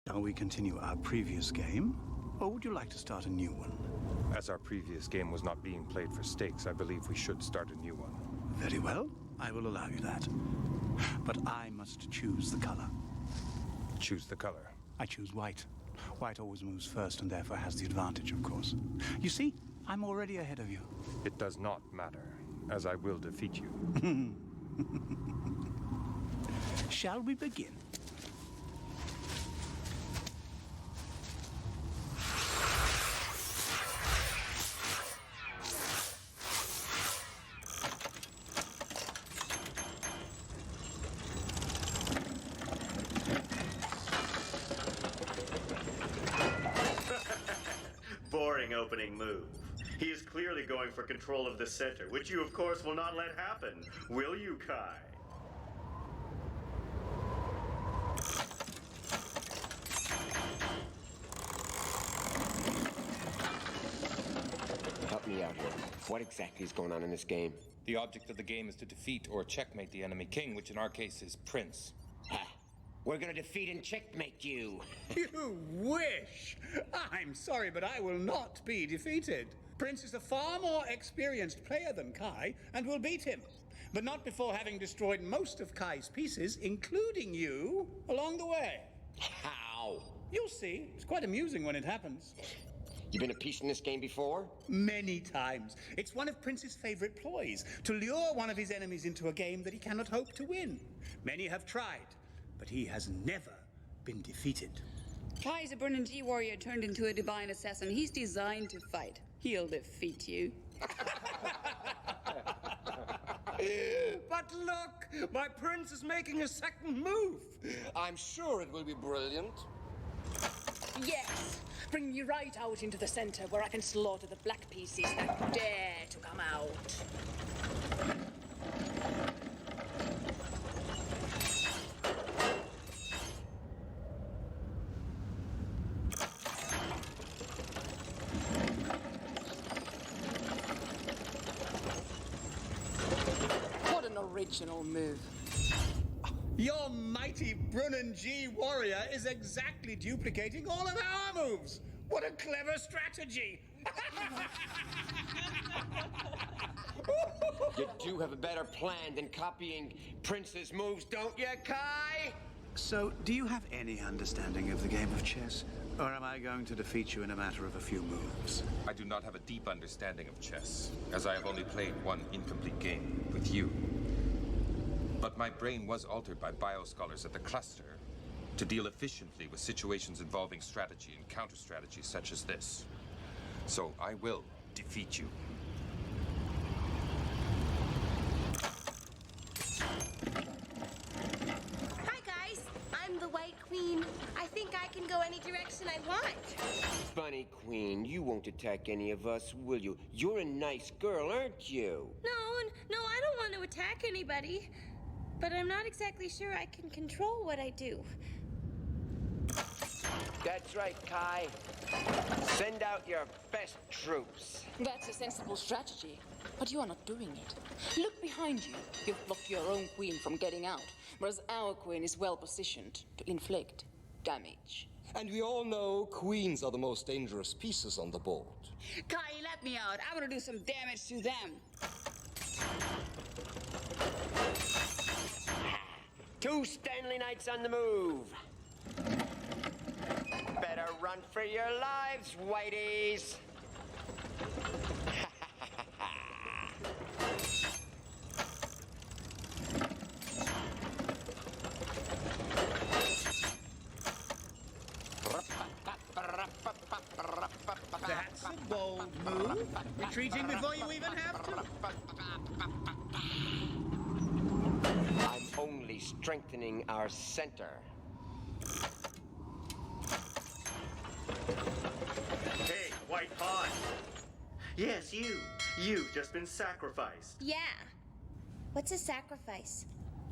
Shall we continue our previous game, or would you like to start a new one? As our previous game was not being played for stakes, I believe we should start a new one. Very well, I will allow you that. But I must choose the color. Choose the color. I choose white. White always moves first and therefore has the advantage, of course. You see, I'm already ahead of you. It does not matter, as I will defeat you. Shall we begin? Boring opening move. He is clearly going for control of the center, which you of course will not let happen. Will you, Kai? Help me out here. What exactly is going on in this game? The object of the game is to defeat or checkmate the enemy king, which in our case is Prince. Ha! We're gonna defeat and checkmate you. You wish! I'm sorry, but I will not be defeated. Prince is a far more experienced player than Kai, and will beat him. But not before having destroyed most of Kai's pieces, including you, along the way. How? You'll see. It's quite amusing when it happens. You been a piece in this game before? Many times. It's one of Prince's favorite ploys, to lure one of his enemies into a game that he cannot hope to win. Many have tried, but he has never been defeated. Kai is a G warrior turned into a divine assassin. He's designed to fight. He'll defeat you. But look! My prince is making a second move! I'm sure it will be brilliant. Yes! Bring me right out into the center where I can slaughter the black pieces that dare to come out. What an original move. Your mighty G warrior is exactly duplicating all of our moves. What a clever strategy! You do have a better plan than copying Prince's moves, don't you, Kai? So, do you have any understanding of the game of chess? Or am I going to defeat you in a matter of a few moves? I do not have a deep understanding of chess, as I have only played one incomplete game with you. But my brain was altered by bioscholars at the cluster to deal efficiently with situations involving strategy and counter-strategy such as this. So I will defeat you. Hi guys, I'm the White Queen. I think I can go any direction I want. Bunny Queen, you won't attack any of us, will you? You're a nice girl, aren't you? No, I don't want to attack anybody. But I'm not exactly sure I can control what I do. That's right, Kai. Send out your best troops. That's a sensible strategy, but you are not doing it. Look behind you. You've blocked your own queen from getting out, whereas our queen is well positioned to inflict damage. And we all know queens are the most dangerous pieces on the board. Kai, let me out. I want to do some damage to them. 2 Stanley Knights on the move. Better run for your lives, whiteys. That's a bold move. Retreating before you even have to. I'm only strengthening our center. Hey, White Pawn! Yes, you. You've just been sacrificed. Yeah. What's a sacrifice?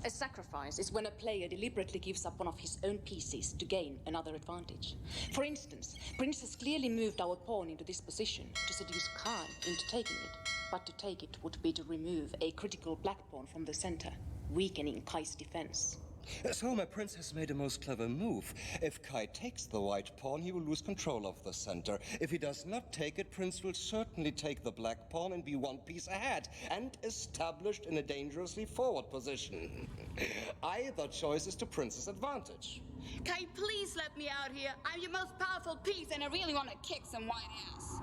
A sacrifice is when a player deliberately gives up one of his own pieces to gain another advantage. For instance, Prince has clearly moved our pawn into this position to seduce Kai into taking it. But to take it would be to remove a critical black pawn from the center, weakening Kai's defense. So my prince has made a most clever move. If Kai takes the white pawn, he will lose control of the center. If he does not take it, Prince will certainly take the black pawn and be one piece ahead, and established in a dangerously forward position. Either choice is to Prince's advantage. Kai, please let me out here. I'm your most powerful piece, and I really want to kick some white ass.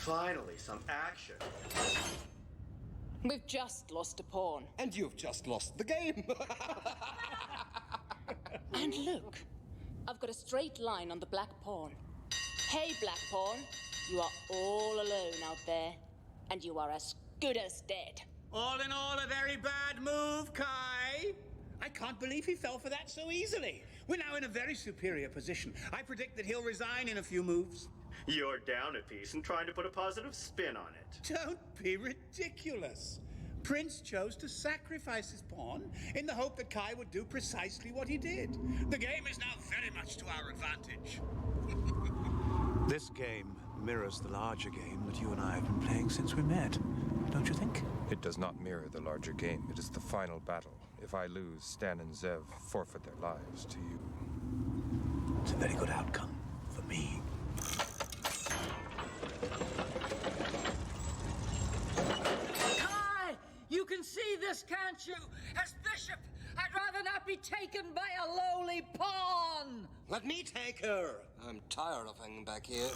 Finally, some action. We've just lost a pawn. And you've just lost the game. And look, I've got a straight line on the black pawn. Hey, black pawn, you are all alone out there, and you are as good as dead. All in all, a very bad move, Kai. I can't believe he fell for that so easily. We're now in a very superior position. I predict that he'll resign in a few moves. You're down a piece and trying to put a positive spin on it. Don't be ridiculous. Prince chose to sacrifice his pawn in the hope that Kai would do precisely what he did. The game is now very much to our advantage. This game mirrors the larger game that you and I have been playing since we met, don't you think? It does not mirror the larger game. It is the final battle. If I lose, Stan and Zev forfeit their lives to you. It's a very good outcome for me. Kai! You can see this, can't you? As Bishop, I'd rather not be taken by a lowly pawn! Let me take her. I'm tired of hanging back here.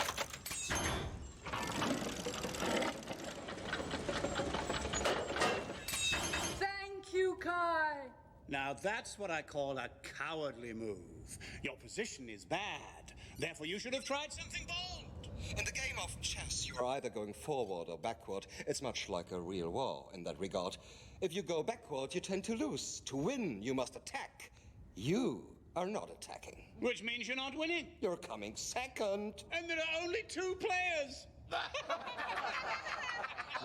Thank you, Kai! Now that's what I call a cowardly move. Your position is bad. Therefore you should have tried something bold. In the game of chess, you're either going forward or backward. It's much like a real war in that regard. If you go backward, you tend to lose. To win, you must attack. You are not attacking. Which means you're not winning. You're coming second. And there are only 2 players.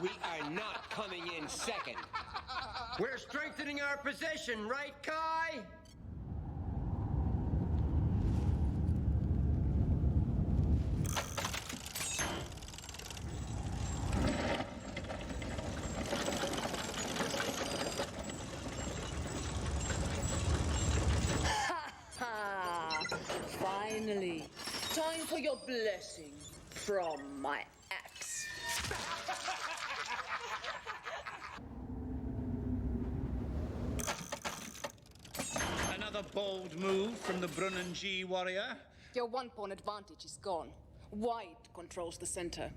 We are not coming in second. We're strengthening our position, right, Kai? Finally, time for your blessing from my axe. Another bold move from the Brunnen G warrior. Your one-pawn advantage is gone. White controls the center.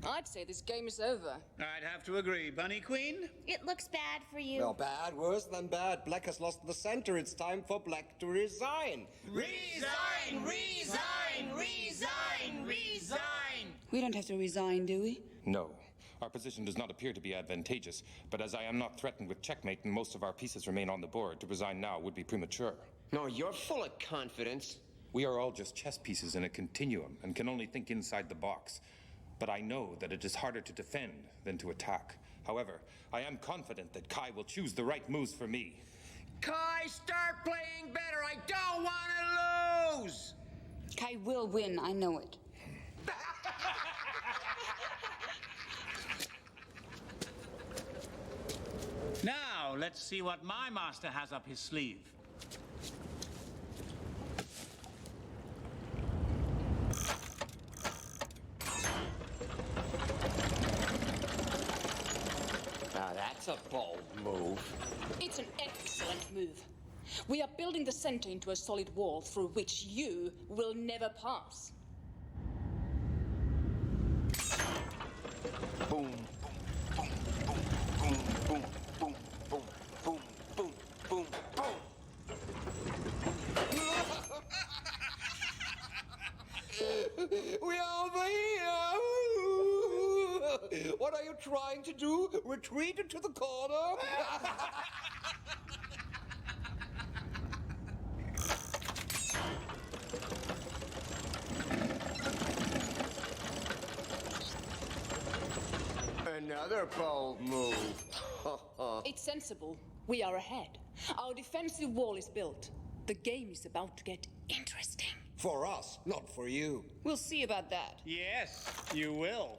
I'd say this game is over. I'd have to agree. Bunny Queen? It looks bad for you. Well, bad, worse than bad. Black has lost the center. It's time for Black to resign. Resign! Resign! Resign! Resign! We don't have to resign, do we? No. Our position does not appear to be advantageous, but as I am not threatened with checkmate and most of our pieces remain on the board, to resign now would be premature. No, you're full of confidence. We are all just chess pieces in a continuum and can only think inside the box. But I know that it is harder to defend than to attack. However, I am confident that Kai will choose the right moves for me. Kai, start playing better! I don't want to lose! Kai will win, I know it. Now, let's see what my master has up his sleeve. Now that's a bold move. It's an excellent move. We are building the center into a solid wall through which you will never pass. Boom, boom, boom, boom, boom, boom, boom, boom, boom, boom, boom. We are over here! What are you trying to do? Retreat into the corner? Another bold move. It's sensible. We are ahead. Our defensive wall is built. The game is about to get interesting. For us, not for you. We'll see about that. Yes, you will.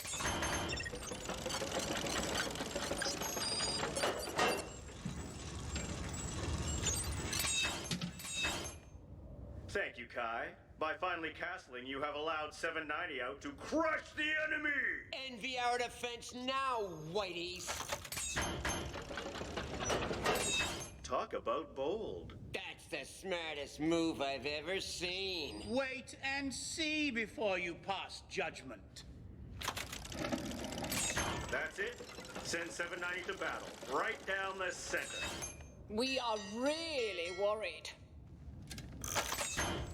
Thank you, Kai. By finally castling, you have allowed 790 out to crush the enemy! Envy our defense now, whiteys. Talk about bold. That's the smartest move I've ever seen. Wait and see before you pass judgment. That's it. Send 790 to battle. Right down the center. We are really worried.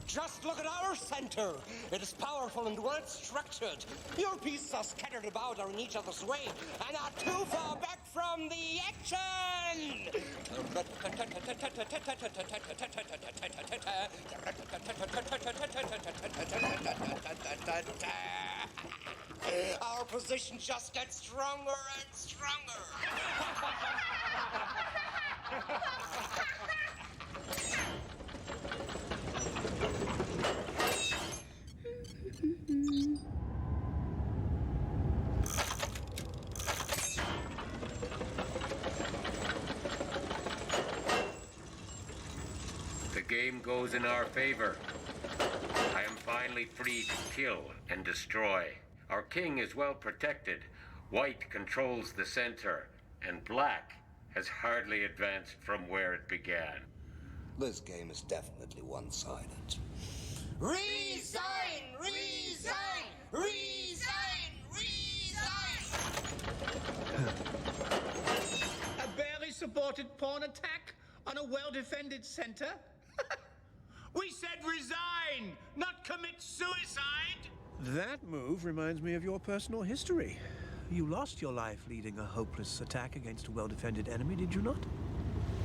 Just look at our center. It is powerful and well structured. Your pieces are scattered about, are in each other's way, and are too far back from the action! Our position just gets stronger and stronger. The game goes in our favor. I am finally free to kill and destroy. Our king is well protected. White controls the center, and black has hardly advanced from where it began. This game is definitely one-sided. Resign! Resign! Resign! Resign! A barely supported pawn attack on a well-defended center? We said resign, not commit suicide! That move reminds me of your personal history. You lost your life leading a hopeless attack against a well-defended enemy, did you not?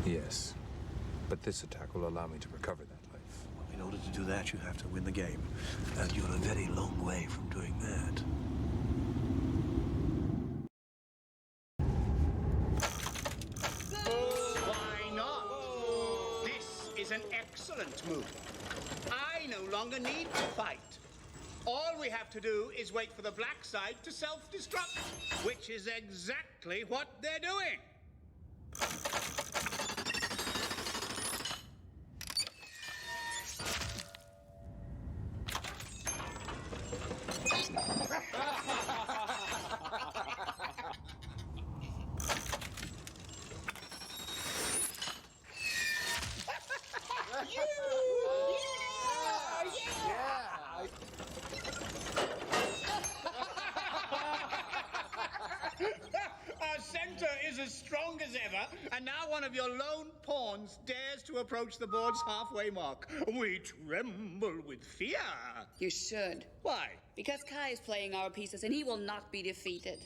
Yes, but this attack will allow me to recover that life. In order to do that, you have to win the game. And you're a very long way from doing that. Why not? This is an excellent move. I no longer need to fight. All we have to do is wait for the black side to self-destruct, which is exactly what they're doing. Our center is as strong as ever, and now one of your lone pawns dares to approach the board's halfway mark. We tremble with fear. You should. Why? Because Kai is playing our pieces and he will not be defeated.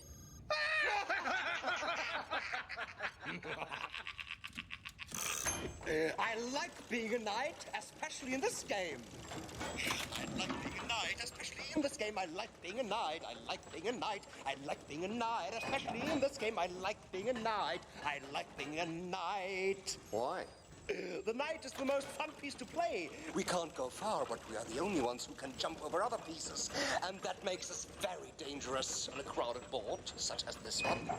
I like being a knight, especially in this game. I like being a knight, especially in this game. I like being a knight. I like being a knight. I like being a knight, especially in this game. I like being a knight. I like being a knight. Why? The knight is the most fun piece to play. We can't go far, but we are the only ones who can jump over other pieces. And that makes us very dangerous on a crowded board, such as this one.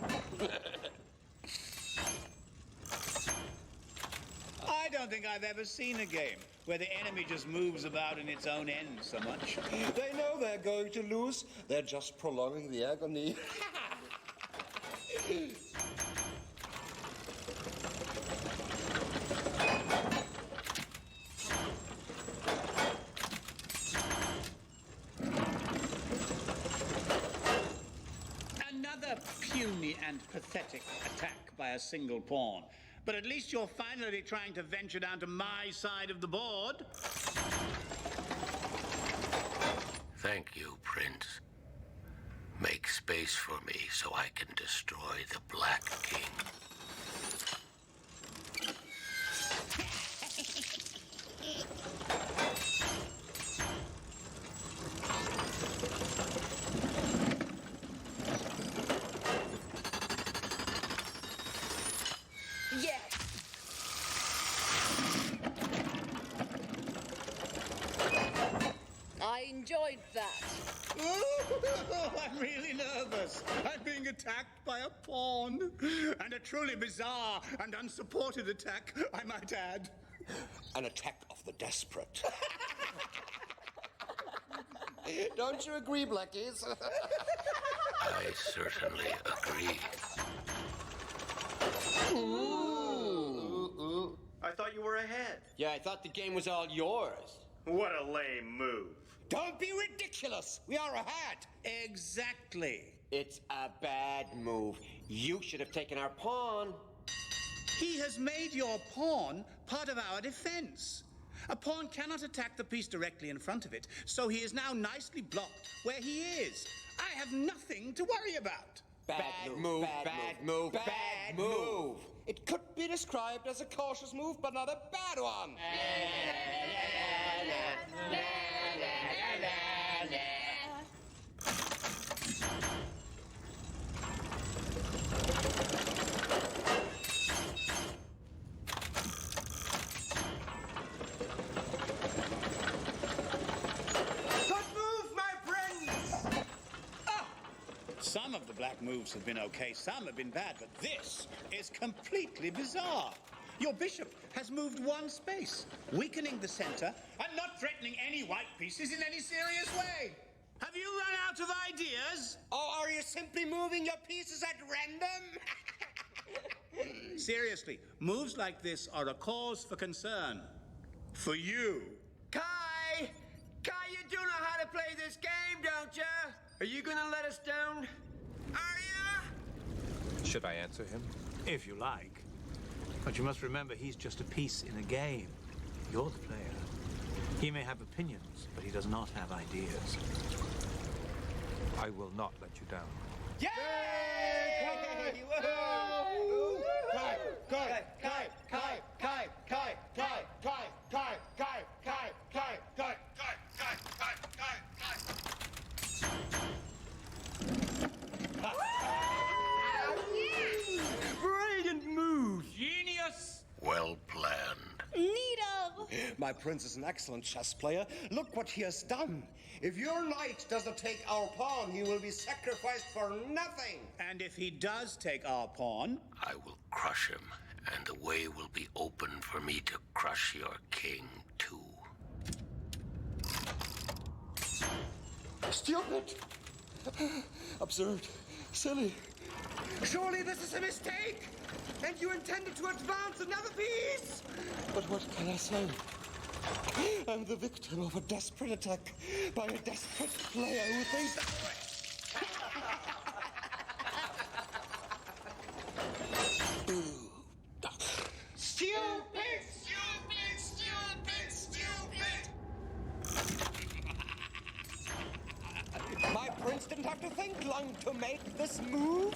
I don't think I've ever seen a game where the enemy just moves about in its own end so much. They know they're going to lose. They're just prolonging the agony. Another puny and pathetic attack by a single pawn. But at least you're finally trying to venture down to my side of the board. Thank you, Prince. Make space for me so I can destroy the Black King. enjoyed that. Oh, I'm really nervous. I'm being attacked by a pawn. And a truly bizarre and unsupported attack, I might add. An attack of the desperate. Don't you agree, Blackies? I certainly agree. Ooh. I thought you were ahead. Yeah, I thought the game was all yours. What a lame move. Don't be ridiculous. We are ahead. Exactly. It's a bad move. You should have taken our pawn. He has made your pawn part of our defense. A pawn cannot attack the piece directly in front of it, so he is now nicely blocked where he is. I have nothing to worry about. Bad move, bad move. It could be described as a cautious move, but not a bad one. Some of the black moves have been okay, some have been bad, but this is completely bizarre. Your bishop has moved one space, weakening the center and not threatening any white pieces in any serious way. Have you run out of ideas? Or are you simply moving your pieces at random? Seriously, moves like this are a cause for concern. For you. Kai, you do know how to play this game, don't you? Are you gonna let us down? Are ya? Should I answer him? If you like. But you must remember, he's just a piece in a game. You're the player. He may have opinions, but he does not have ideas. I will not let you down. Yay! Brilliant move! Genius! Well planned. Neato! My prince is an excellent chess player. Look what he has done. If your knight doesn't take our pawn, he will be sacrificed for nothing. And if he does take our pawn, I will crush him, and the way will be open for me to crush your king, too. Stupid! Absurd. Silly. Surely this is a mistake! And you intended to advance another piece! But what can I say? I'm the victim of a desperate attack by a desperate player who thinks... Stupid! Stupid! Stupid! Stupid! My prince didn't have to think long to make this move.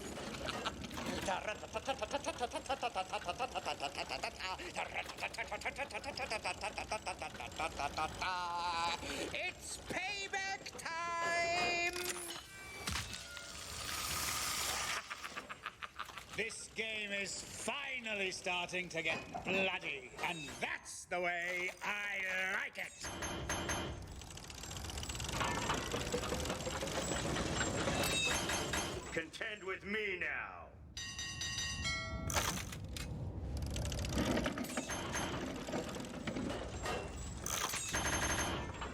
It's payback time! this game is finally starting to get bloody. And that's the way I like it. Contend with me now.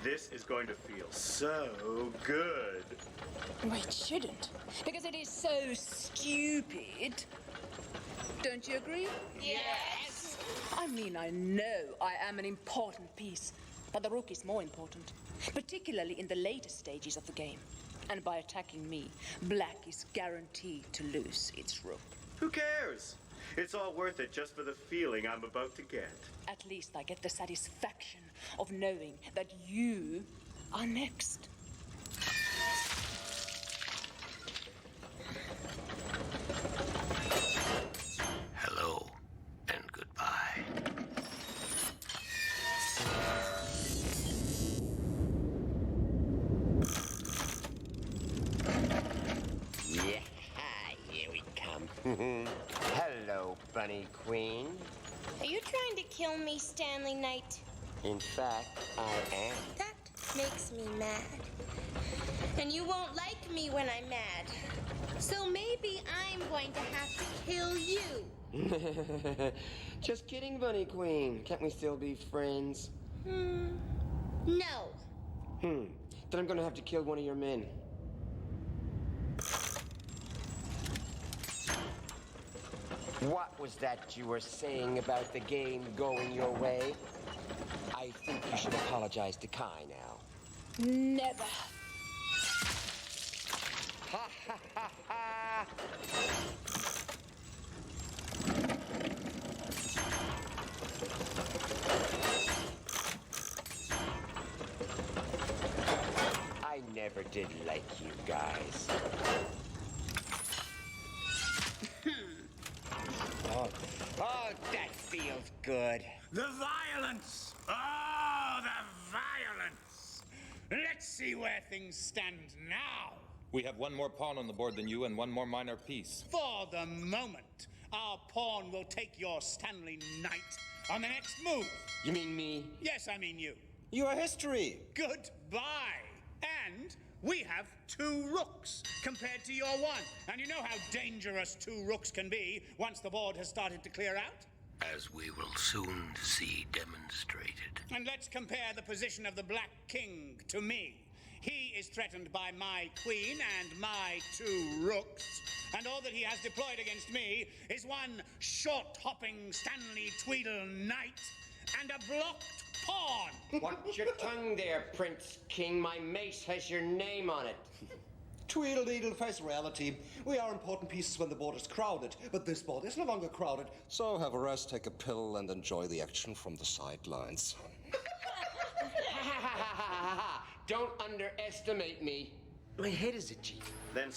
This is going to feel so good. Well, it shouldn't, because it is so stupid. Don't you agree? Yes! I mean, I know I am an important piece, but the rook is more important, particularly in the later stages of the game. And by attacking me, black is guaranteed to lose its rook. Who cares? It's all worth it just for the feeling I'm about to get. At least I get the satisfaction of knowing that you are next. Hello and goodbye. Yeah, here we come. Hello, Bunny Queen. Are you trying to kill me, Stanley Knight? In fact, I am. That makes me mad. And you won't like me when I'm mad. So maybe I'm going to have to kill you. Just kidding, Bunny Queen. Can't we still be friends? No. Then I'm gonna have to kill one of your men. What was that you were saying about the game going your way? I think you should apologize to Kai now. Never. Ha ha ha ha! I never did like you guys. Oh, that feels good. The violence! Oh, the violence! Let's see where things stand now. We have one more pawn on the board than you and one more minor piece. For the moment, our pawn will take your Stanley Knight on the next move. You mean me? Yes, I mean you. You are history. Goodbye. And we have 2 rooks compared to your 1. And you know how dangerous 2 rooks can be once the board has started to clear out? As we will soon see demonstrated. And let's compare the position of the Black King to me. He is threatened by my queen and my 2 rooks. And all that he has deployed against me is one short-hopping Stanley Tweedle knight and a blocked pawn. Watch your tongue there, Prince King. My mace has your name on it. Tweedle-deedle, face reality. We are important pieces when the board is crowded, but this board is no longer crowded. So have a rest, take a pill, and enjoy the action from the sidelines. Don't underestimate me. My head is itchy. Then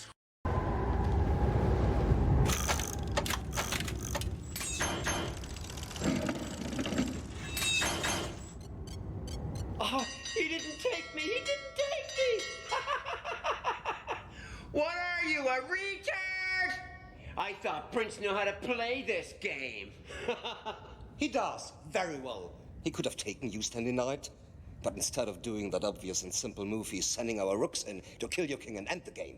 Oh, he didn't take me! He didn't take me! What are you, a retard? I thought Prince knew how to play this game. He does, very well. He could have taken you, Stanley Knight. But instead of doing that obvious and simple move, he's sending our rooks in to kill your king and end the game.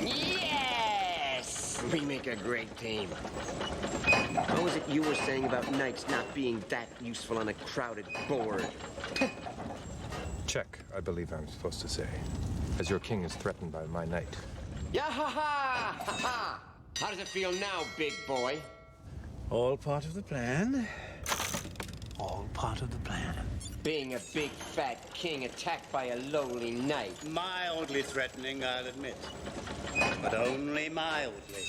Yes! We make a great team. What was it you were saying about knights not being that useful on a crowded board? Check, I believe I'm supposed to say, as your king is threatened by my knight. Ya-ha-ha! How does it feel now, big boy? All part of the plan. All part of the plan. Being a big fat king attacked by a lowly knight. Mildly threatening, I'll admit. But only mildly.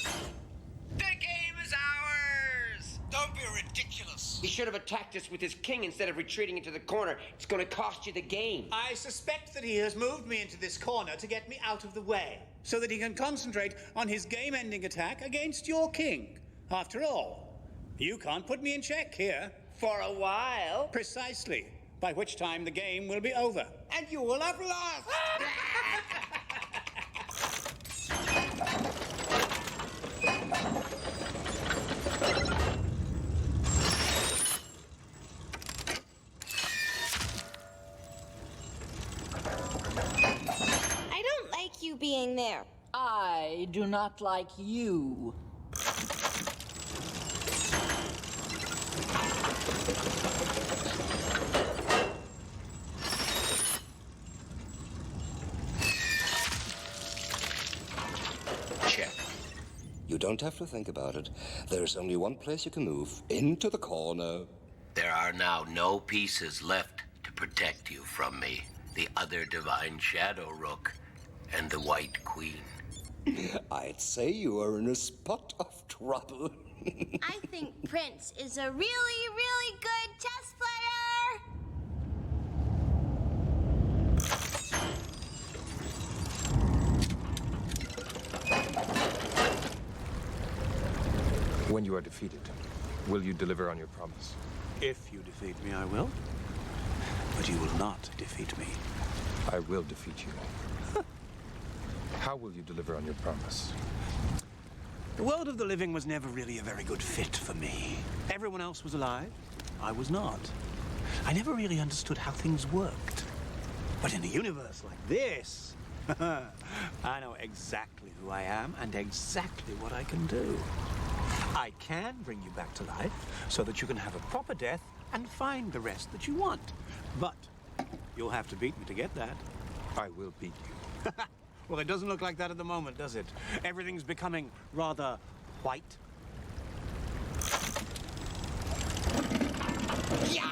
The game is ours! Don't be ridiculous. He should have attacked us with his king instead of retreating into the corner. It's going to cost you the game. I suspect that he has moved me into this corner to get me out of the way, so that he can concentrate on his game-ending attack against your king. After all, you can't put me in check here. For a while. Precisely. By which time the game will be over. And you will have lost! I don't like you being there. I do not like you. Check. You don't have to think about it. There's only one place you can move. Into the corner. There are now no pieces left to protect you from me. The other Divine Shadow Rook and the White Queen. I'd say you are in a spot of trouble. I think Prince is a really, really good chess player. When you are defeated, will you deliver on your promise? If you defeat me, I will. But you will not defeat me. I will defeat you. How will you deliver on your promise? The world of the living was never really a very good fit for me. Everyone else was alive. I was not. I never really understood how things worked. But in a universe like this, I know exactly who I am and exactly what I can do. I can bring you back to life so that you can have a proper death and find the rest that you want. But you'll have to beat me to get that. I will beat you. Well, it doesn't look like that at the moment, does it? Everything's becoming rather white. Yeah!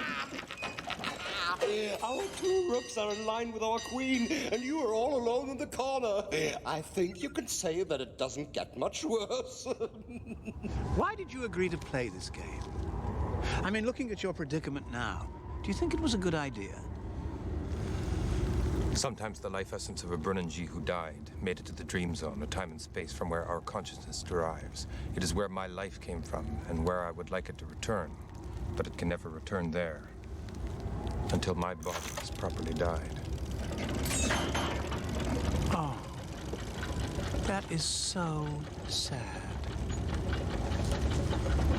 Our two rooks are in line with our queen, and you are all alone in the corner. I think you can say that it doesn't get much worse. Why did you agree to play this game? I mean, looking at your predicament now, do you think it was a good idea? Sometimes the life essence of a Brunanji who died made it to the dream zone, a time and space from where our consciousness derives. It is where my life came from and where I would like it to return, but it can never return there until my body has properly died. Oh, that is so sad.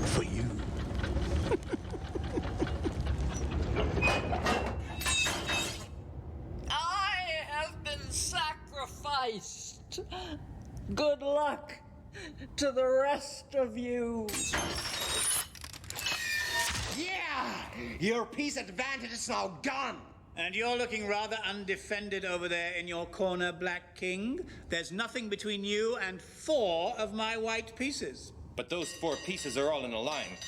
For you. I have been sacrificed. Good luck to the rest of you. Yeah! Your peace advantage is now gone! And you're looking rather undefended over there in your corner, Black King. There's nothing between you and 4 of my white pieces. But those 4 pieces are all in a line.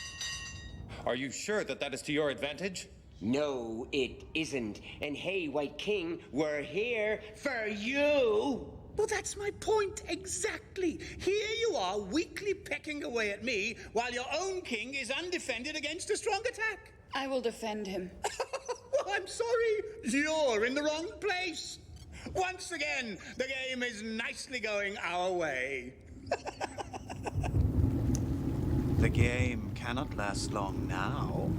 Are you sure that that is to your advantage? No, it isn't. And hey, White King, we're here for you. Well, that's my point, exactly. Here you are, weakly pecking away at me, while your own king is undefended against a strong attack. I will defend him. Well, I'm sorry. You're in the wrong place. Once again, the game is nicely going our way. The game cannot last long now.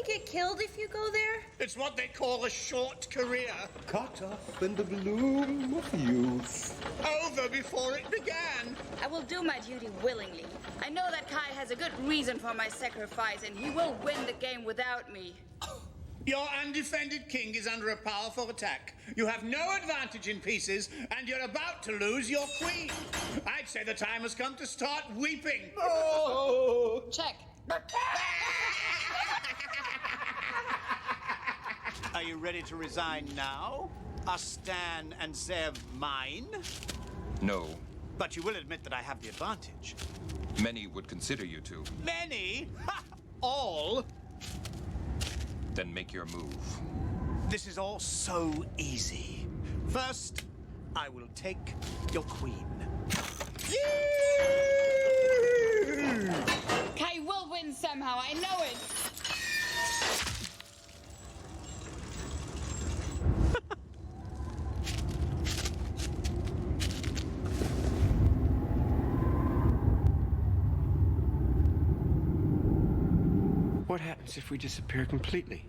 Get killed if you go there? It's what they call a short career. Cut off in the bloom of youth. Over before it began. I will do my duty willingly. I know that Kai has a good reason for my sacrifice, and he will win the game without me. Your undefended king is under a powerful attack. You have no advantage in pieces, and you're about to lose your queen. I'd say the time has come to start weeping. Oh! Check. Are you ready to resign now? Are Stan and Zev mine? No. But you will admit that I have the advantage. Many would consider you to. Many? Ha! All? Then make your move. This is all so easy. First, I will take your queen. Kai will win somehow, I know it. What happens if we disappear completely?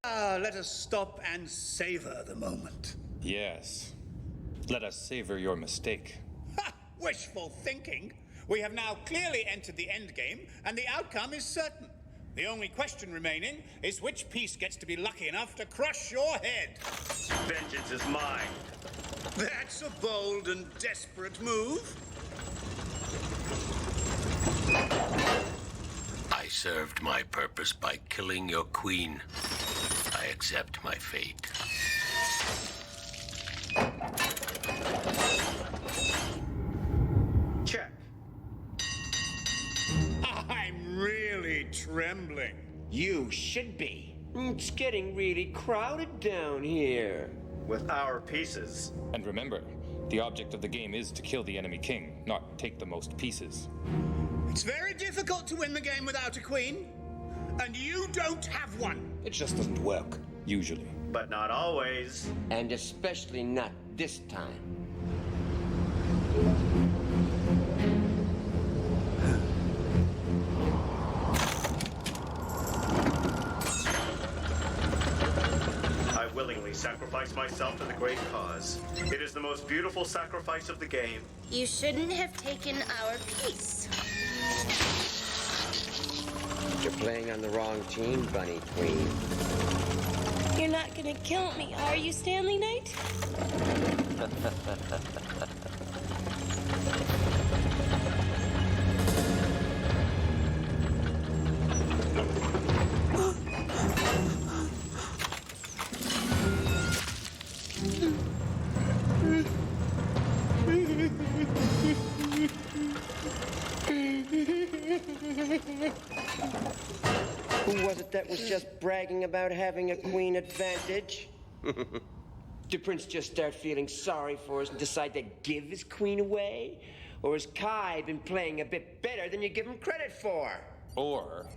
Let us stop and savor the moment. Yes. Let us savor your mistake. Ha! Wishful thinking. We have now clearly entered the endgame, and the outcome is certain. The only question remaining is which piece gets to be lucky enough to crush your head. Vengeance is mine. That's a bold and desperate move. I served my purpose by killing your queen. I accept my fate. Check. I'm really trembling. You should be. It's getting really crowded down here. With our pieces. And remember, the object of the game is to kill the enemy king, not take the most pieces. It's very difficult to win the game without a queen. And you don't have one. It just doesn't work. Usually. But not always. And especially not this time. I willingly sacrifice myself to the great cause. It is the most beautiful sacrifice of the game. You shouldn't have taken our piece. You're playing on the wrong team, Bunny Queen. You're not gonna kill me, are you, Stanley Knight? Who was it that was just bragging about having a queen advantage? Did Prince just start feeling sorry for us and decide to give his queen away? Or has Kai been playing a bit better than you give him credit for? Or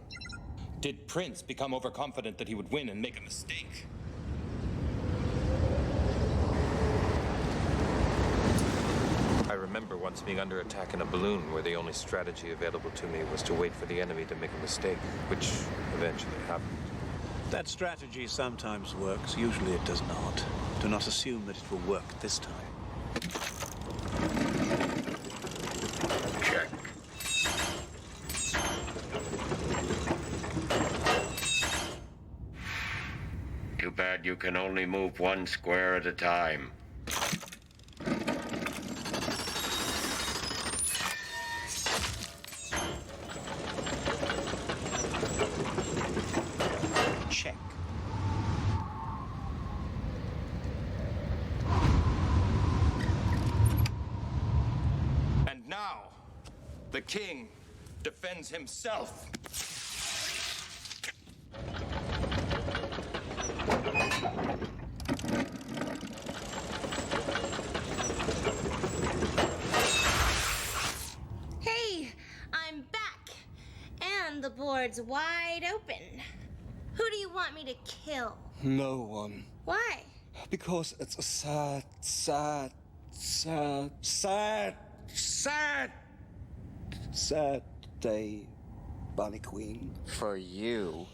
did Prince become overconfident that he would win and make a mistake? I remember once being under attack in a balloon where the only strategy available to me was to wait for the enemy to make a mistake, which eventually happened. That strategy sometimes works. Usually it does not. Do not assume that it will work this time. Check. Too bad you can only move one square at a time. Check. And now, the king defends himself. Hey, I'm back. And the board's wide open. Who do you want me to kill? No one. Why? Because it's a sad day, Bunny Queen. For you.